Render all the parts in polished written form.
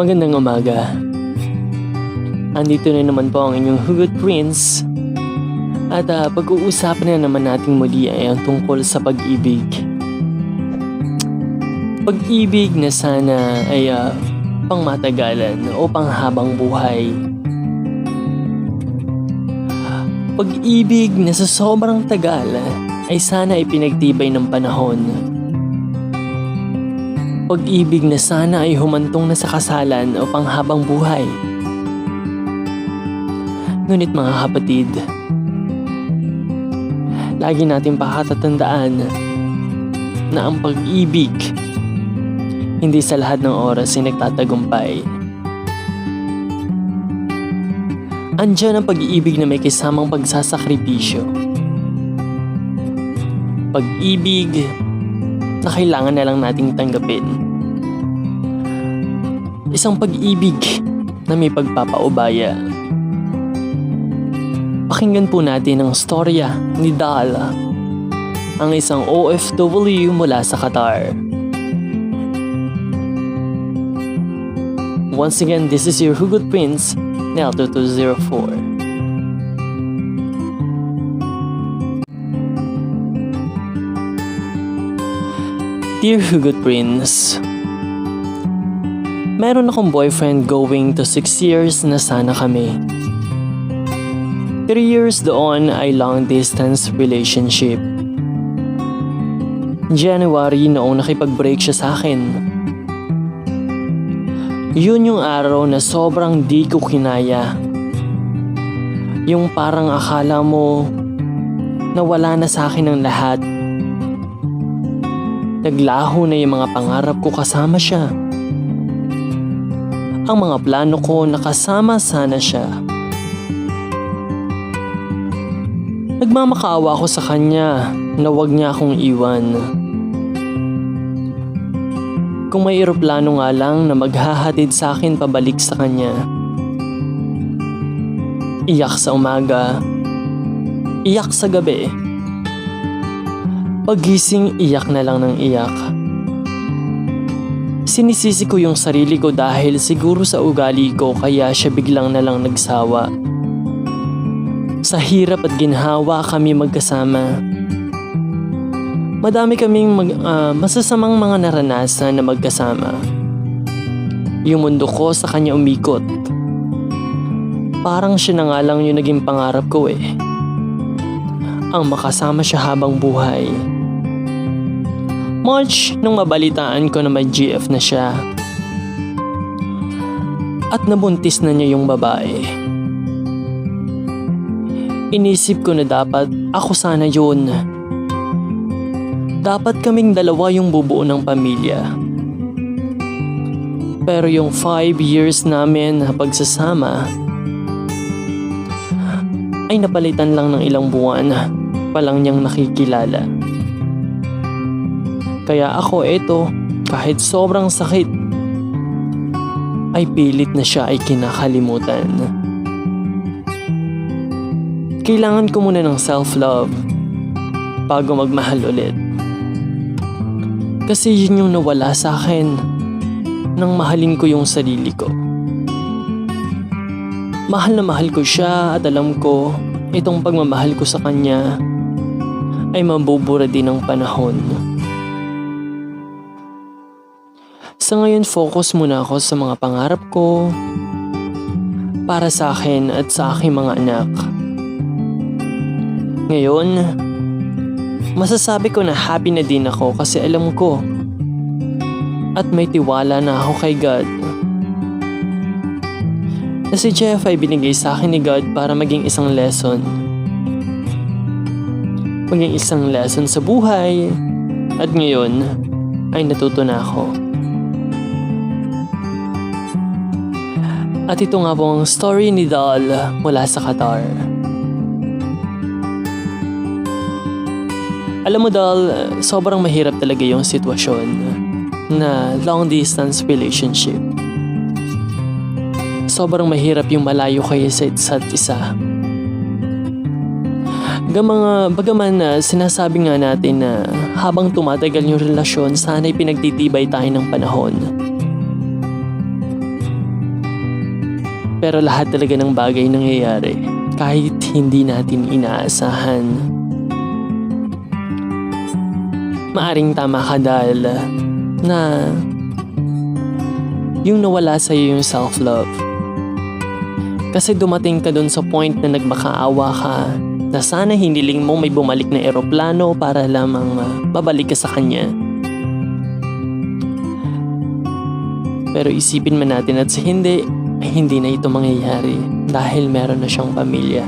Magandang umaga. Andito na naman po ang inyong Hugot Prince. At pag-uusapan na naman natin muli ay ang tungkol sa pag-ibig. Pag-ibig na sana ay pangmatagalan o panghabang buhay. Pag-ibig na sa sobrang tagal ay sana ay pinagtibay ng panahon. Pag-ibig na sana ay humantong na sa kasalan o panghabang buhay. Ngunit mga kapatid, lagi natin pakatatandaan na ang pag-ibig hindi sa lahat ng oras ay nagtatagumpay. Andiyan ang pag-ibig na may kasamang pagsasakripisyo. Pag-ibig na kailangan na lang nating tanggapin. Isang pag-ibig na may pagpapaubaya. Pakinggan po natin ang storya ni Dal, ang isang OFW mula sa Qatar. Once again, this is your Hugot Prince, Nelto 204. Dear Hugot Prince, meron akong boyfriend going to 6 years na sana kami. 3 years doon ay long distance relationship. January noong nakipag-break siya sa akin. Yun yung araw na sobrang di ko kinaya. Yung parang akala mo na wala na sa akin ang lahat. Naglaho na yung mga pangarap ko kasama siya. Ang mga plano ko nakasama sana siya. Nagmamakaawa ako sa kanya na wag niya akong iwan. Kung may eroplano nga lang na maghahatid sa akin pabalik sa kanya. Iyak sa umaga. Iyak sa gabi. Paggising, iyak na lang ng iyak. Sinisisi ko yung sarili ko dahil siguro sa ugali ko kaya siya biglang na lang nagsawa. Sa hirap at ginhawa kami magkasama. Madami kaming masasamang mga naranasan na magkasama. Yung mundo ko sa kanya umikot. Parang siya na nga lang yung naging pangarap ko eh. Ang makasama siya habang buhay. March nung mabalitaan ko na may GF na siya. At nabuntis na niya yung babae. Inisip ko na dapat ako sana yun. Dapat kaming dalawa yung bubuo ng pamilya. Pero yung 5 years namin na pagsasama ay napalitan lang ng ilang buwan pa lang niyang nakikilala. Kaya ako kahit sobrang sakit, ay pilit na siya ay kinakalimutan. Kailangan ko muna ng self-love bago magmahal ulit. Kasi yun yung nawala sa akin nang mahalin ko yung sarili ko. Mahal na mahal ko siya at alam ko itong pagmamahal ko sa kanya ay mabubura din ng panahon. Sa ngayon, focus muna ako sa mga pangarap ko para sa akin at sa aking mga anak. Ngayon, masasabi ko na happy na din ako kasi alam ko at may tiwala na ako kay God. Na si Jeff ay binigay sa akin ni God para maging isang lesson. Maging isang lesson sa buhay at ngayon ay natuto na ako. At ito nga po ang story ni Dal mula sa Qatar. Alam mo Dal, sobrang mahirap talaga yung sitwasyon na long distance relationship. Sobrang mahirap yung malayo kayo sa isa't isa. Bagaman sinasabi nga natin na habang tumatagal yung relasyon, sana'y pinagtitibay tayo ng panahon. Pero lahat talaga ng bagay nangyayari kahit hindi natin inaasahan. Maaring tama ka dahil na yung nawala sa'yo yung self-love. Kasi dumating ka dun sa point na nagmakaawa ka na sana hiniling mo may bumalik na eroplano para lamang babalik ka sa kanya. Pero isipin man natin at sa hindi, ay hindi na ito mangyayari dahil meron na siyang pamilya.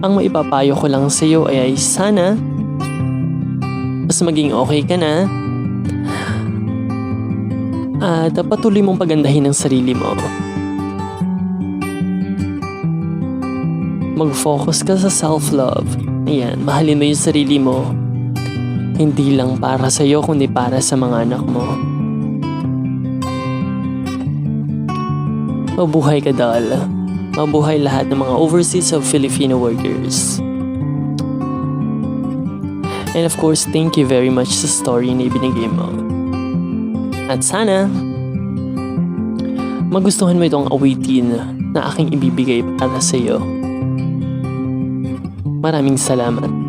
Ang maipapayo ko lang sa iyo ay sana mas maging okay ka na at patuloy mong pagandahin ang sarili mo. Mag-focus ka sa self-love. Ayan, mahalin mo yung sarili mo. Hindi lang para sa iyo kundi para sa mga anak mo. Mabuhay ka, doll. Mabuhay lahat ng mga overseas of Filipino workers. And of course, thank you very much sa story na ibinigay mo. At sana, magustuhan mo itong awitin na aking ibibigay para sa iyo. Maraming salamat.